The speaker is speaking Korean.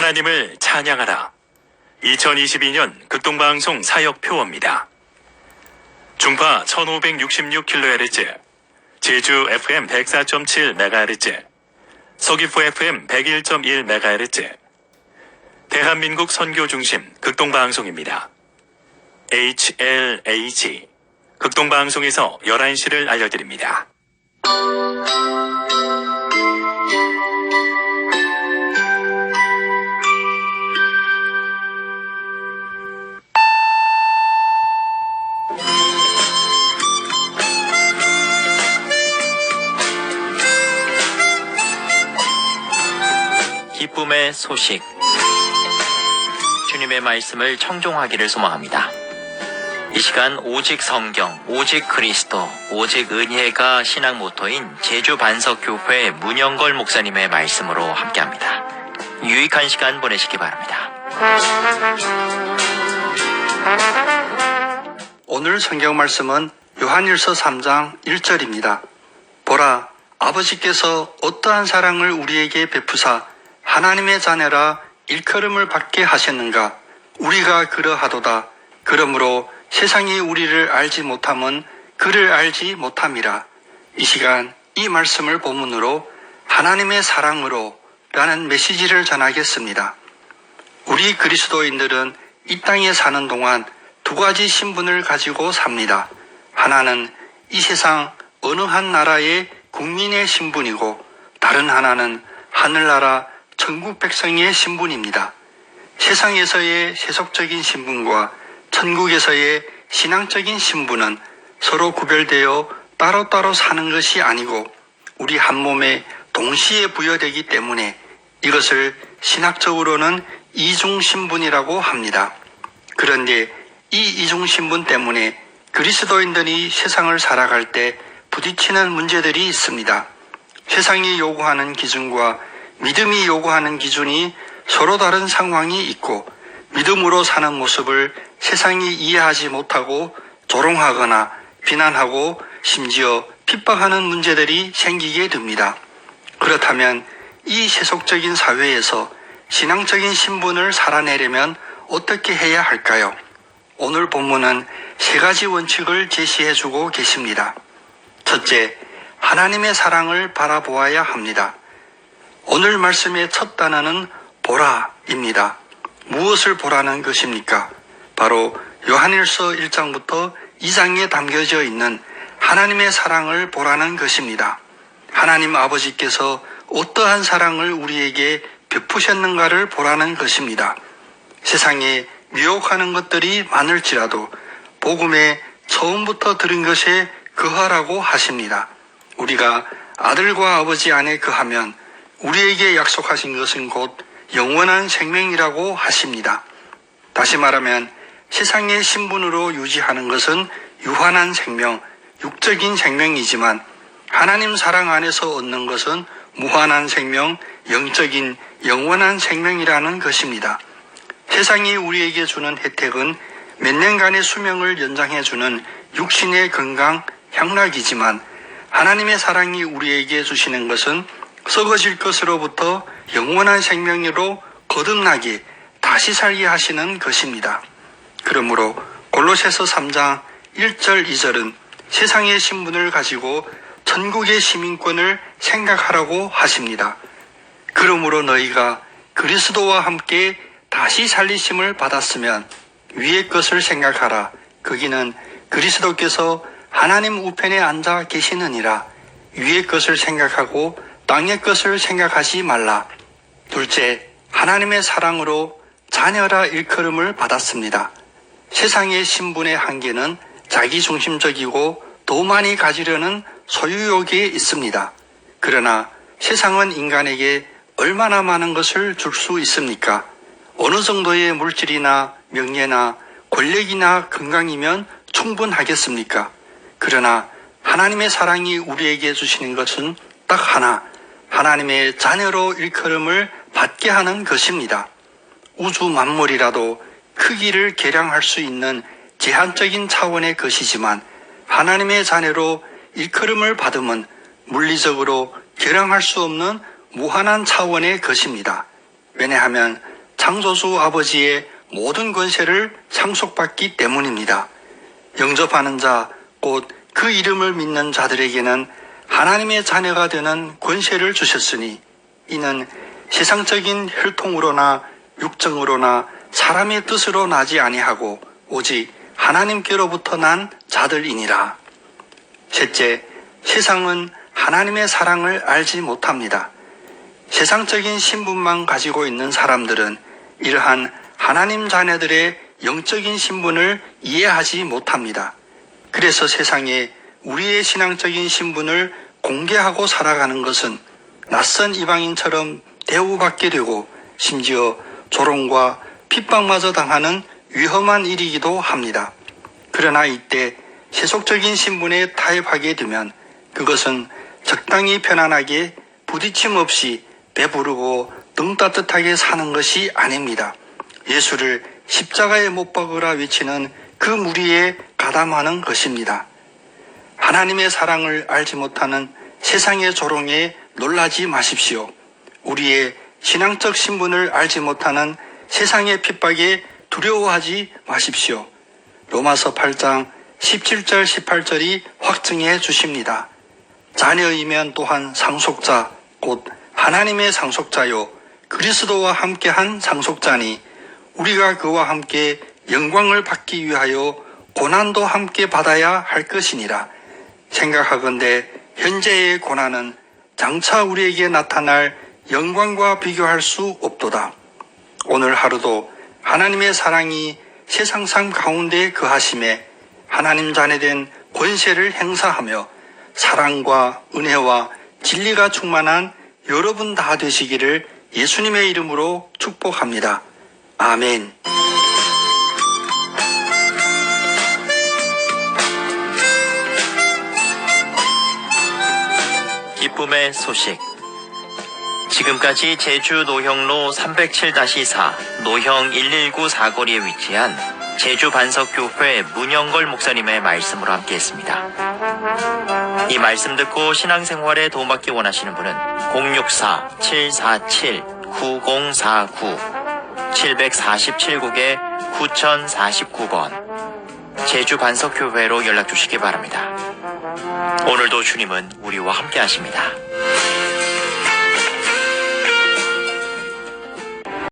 하나님을 찬양하라. 2022년 극동방송 사역표어입니다. 중파 1566kHz, 제주 FM 104.7MHz, 서귀포 FM 101.1MHz, 대한민국 선교중심 극동방송입니다. HLAG 극동방송에서 11시를 알려드립니다. 기쁨의 소식, 주님의 말씀을 청종하기를 소망합니다. 이 시간 오직 성경, 오직 그리스도, 오직 은혜가 신앙 모토인 제주 반석교회 문영걸 목사님의 말씀으로 함께합니다. 유익한 시간 보내시기 바랍니다. 오늘 성경 말씀은 요한일서 3장 1절입니다. 보라, 아버지께서 어떠한 사랑을 우리에게 베푸사 하나님의 자녀라 일컬음을 받게 하셨는가. 우리가 그러하도다. 그러므로 세상이 우리를 알지 못함은 그를 알지 못함이라. 이 시간 이 말씀을 본문으로 하나님의 사랑으로 라는 메시지를 전하겠습니다. 우리 그리스도인들은 이 땅에 사는 동안 두 가지 신분을 가지고 삽니다. 하나는 이 세상 어느 한 나라의 국민의 신분이고, 다른 하나는 하늘나라 천국 백성의 신분입니다. 세상에서의 세속적인 신분과 천국에서의 신앙적인 신분은 서로 구별되어 따로따로 사는 것이 아니고 우리 한 몸에 동시에 부여되기 때문에 이것을 신학적으로는 이중신분이라고 합니다. 그런데 이 이중신분 때문에 그리스도인들이 세상을 살아갈 때 부딪히는 문제들이 있습니다. 세상이 요구하는 기준과 믿음이 요구하는 기준이 서로 다른 상황이 있고, 믿음으로 사는 모습을 세상이 이해하지 못하고 조롱하거나 비난하고 심지어 핍박하는 문제들이 생기게 됩니다. 그렇다면 이 세속적인 사회에서 신앙적인 신분을 살아내려면 어떻게 해야 할까요? 오늘 본문은 세 가지 원칙을 제시해주고 계십니다. 첫째, 하나님의 사랑을 바라보아야 합니다. 오늘 말씀의 첫 단어는 보라입니다. 무엇을 보라는 것입니까? 바로 요한일서 1장부터 2장에 담겨져 있는 하나님의 사랑을 보라는 것입니다. 하나님 아버지께서 어떠한 사랑을 우리에게 베푸셨는가를 보라는 것입니다. 세상에 미혹하는 것들이 많을지라도 복음에 처음부터 들은 것에 거하라고 하십니다. 우리가 아들과 아버지 안에 거하면 우리에게 약속하신 것은 곧 영원한 생명이라고 하십니다. 다시 말하면 세상의 신분으로 유지하는 것은 유한한 생명, 육적인 생명이지만 하나님 사랑 안에서 얻는 것은 무한한 생명, 영적인 영원한 생명이라는 것입니다. 세상이 우리에게 주는 혜택은 몇 년간의 수명을 연장해주는 육신의 건강, 향락이지만 하나님의 사랑이 우리에게 주시는 것은 썩어질 것으로부터 영원한 생명으로 거듭나게 다시 살게 하시는 것입니다. 그러므로 골로새서 3장 1절 2절은 세상의 신분을 가지고 천국의 시민권을 생각하라고 하십니다. 그러므로 너희가 그리스도와 함께 다시 살리심을 받았으면 위의 것을 생각하라. 거기는 그리스도께서 하나님 우편에 앉아 계시느니라. 위의 것을 생각하고 땅의 것을 생각하지 말라. 둘째, 하나님의 사랑으로 자녀라 일컬음을 받았습니다. 세상의 신분의 한계는 자기중심적이고 더 많이 가지려는 소유욕에 있습니다. 그러나 세상은 인간에게 얼마나 많은 것을 줄 수 있습니까? 어느 정도의 물질이나 명예나 권력이나 건강이면 충분하겠습니까? 그러나 하나님의 사랑이 우리에게 주시는 것은 딱 하나, 하나님의 자녀로 일컬음을 받게 하는 것입니다. 우주 만물이라도 크기를 계량할 수 있는 제한적인 차원의 것이지만 하나님의 자녀로 일컬음을 받음은 물리적으로 계량할 수 없는 무한한 차원의 것입니다. 왜냐하면 창조주 아버지의 모든 권세를 상속받기 때문입니다. 영접하는 자, 곧 그 이름을 믿는 자들에게는 하나님의 자녀가 되는 권세를 주셨으니 이는 세상적인 혈통으로나 육정으로나 사람의 뜻으로 나지 아니하고 오직 하나님께로부터 난 자들이니라. 셋째, 세상은 하나님의 사랑을 알지 못합니다. 세상적인 신분만 가지고 있는 사람들은 이러한 하나님 자녀들의 영적인 신분을 이해하지 못합니다. 그래서 세상에 우리의 신앙적인 신분을 공개하고 살아가는 것은 낯선 이방인처럼 대우받게 되고 심지어 조롱과 핍박마저 당하는 위험한 일이기도 합니다. 그러나 이때 세속적인 신분에 타협하게 되면 그것은 적당히 편안하게 부딪힘 없이 배부르고 등 따뜻하게 사는 것이 아닙니다. 예수를 십자가에 못 박으라 외치는 그 무리에 가담하는 것입니다. 하나님의 사랑을 알지 못하는 세상의 조롱에 놀라지 마십시오. 우리의 신앙적 신분을 알지 못하는 세상의 핍박에 두려워하지 마십시오. 로마서 8장 17절 18절이 확증해 주십니다. 자녀이면 또한 상속자, 곧 하나님의 상속자요 그리스도와 함께한 상속자니 우리가 그와 함께 영광을 받기 위하여 고난도 함께 받아야 할 것이니라. 생각하건대 현재의 고난은 장차 우리에게 나타날 영광과 비교할 수 없도다. 오늘 하루도 하나님의 사랑이 세상 삶 가운데 거하심에 하나님 자녀된 권세를 행사하며 사랑과 은혜와 진리가 충만한 여러분 다 되시기를 예수님의 이름으로 축복합니다. 아멘. 기쁨의 소식. 지금까지 제주 노형로 307-4 노형 119 사거리에 위치한 제주 반석교회 문영걸 목사님의 말씀으로 함께했습니다. 이 말씀 듣고 신앙생활에 도움받기 원하시는 분은 064-747-9049 747국에 9049번 제주 반석교회로 연락 주시기 바랍니다. 오늘도 주님은 우리와 함께 하십니다.